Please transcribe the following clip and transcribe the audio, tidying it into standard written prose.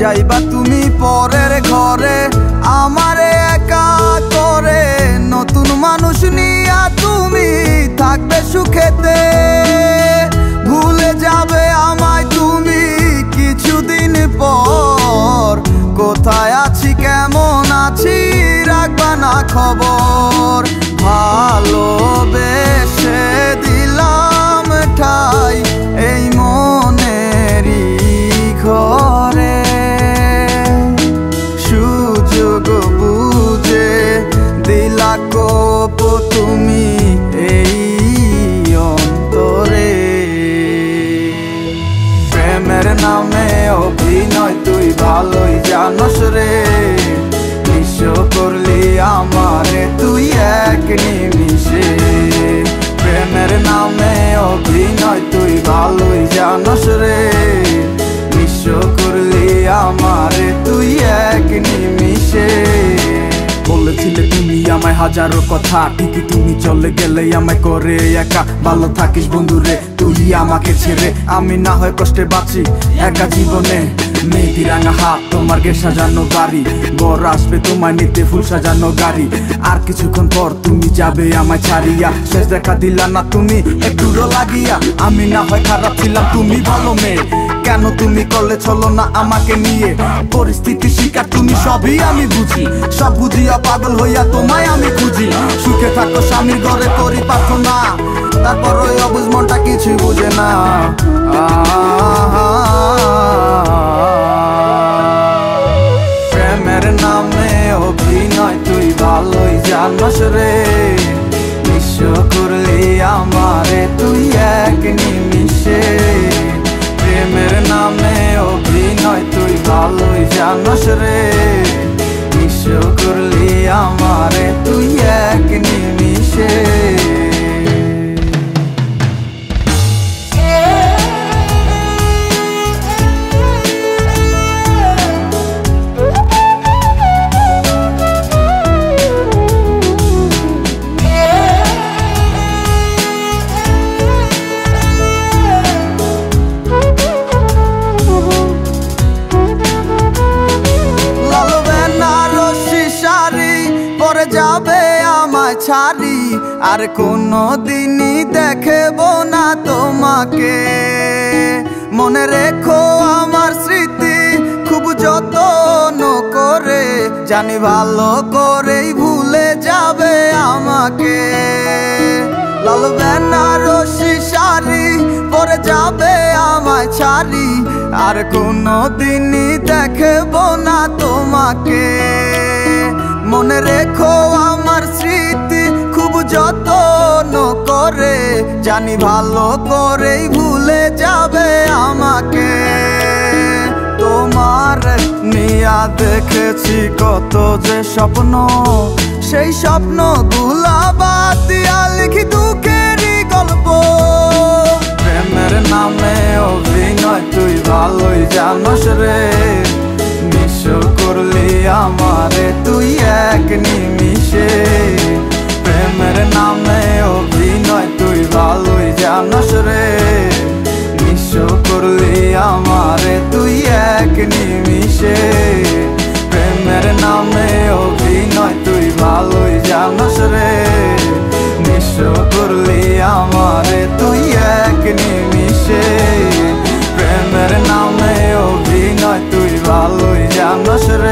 যাইবা তুমি পরের ঘরে আমারে একা করে, নতুন মানুষ নিয়া তুমি থাকবে সুখেতে। ভুলে যাবে আমায় তুমি কিছুদিন পর, কোথায় আছি কেমন আছি রাখবা না খবর। ভালোবেসে দিলাম ঠাই এই মনেরই ঘরে, সুযোগ বুঝে দিলা কোপ তুমি এই অন্তরে। প্রেমের নামে অভিনয় তুই ভালোই জানস রে, নিঃস্ব করলি আমারে তুই এক নিমিষে। প্রেমের নামে অভিনয় তুই ভালোই জানস রে, নিঃস্ব করলি আমারে তুই এক নিমিষে। বলেছিলে তুমি আমায় হাজারো কথা, ঠিকই তুমি চলে গেলে আমায় করে একা। ভালো থাকিস বন্ধুরে তুই আমাকে ছেড়ে, আমি না হয় কষ্টে বাঁচি একা জীবনে। মেয়েটি রাঙা হাত তোমার গে সাজানো বাড়ি, বর আসবে তোমায় নিতে ফুল সাজানো গাড়ি। আর কিছুক্ষণ পর তুমি যাবে আমায় ছাড়িয়া, শেষ দেখা দিলা না তুমি একটুরো লাগিয়া। আমি না হয় খারাপ ছিলাম তুমি ভালো মেয়ে, কেন তুমি করলে চলো না আমাকে নিয়ে। পরিস্থিতি শিকার তুমি সবই আমি বুঝি, সব বুঝিয়া পাগল হইয়া তোমায় আমি খুঁজি। সুখে থাকো স্বামীর ঘরে করি প্রার্থনা, তারপর ওই অবুঝ মনটা কিছুই বুঝে না। প্রেমের নামে অভিনয় তুই ভালোই জানস রে, নিঃস্ব করলি আমারে তুই এক নিমিষে। প্রেমের নামে অভিনয় তুই ভালোই জানস রে, নিঃস্ব করলি আমারে তুই এক নিমিষে। যাবে আমায় ছাড়ি আর কোনো দিনই দেখব না তোমাকে। মনে রেখো আমার স্মৃতি খুব যত্ন করে, জানি ভালো করেই ভুলে যাবে আমাকে। লাল বেনারসি শাড়ি পরে যাবে আমায় ছাড়ি, আর কোনো দিনই দেখব না তোমাকে। মনে রেখো আমার স্মৃতি খুব যত্ন করে, জানি ভালো করেই ভুলে যাবে আমাকে। তোমার নিয়া দেখেছি কত যে স্বপ্ন, সেই স্বপ্ন গুলা বাদ দিয়া লিখি দুঃখেরই গল্প। প্রেমের নামে অভিনয় তুই ভালোই জানস রে, নিঃস্ব করলি আমারে তুই এক নিমিষে। প্রেমের নামে অভিনয় তুই ভালোই জানস রে, নিঃস্ব করলি আমারে তুই এক নিমিষে। প্রেমের নামে অভিনয় তুই ভালোই জানস রে, নিঃস্ব করলি আমারে তুই এক নিমিষে। প্রেমের নামে অভিনয় তুই ভালোই জানস রে।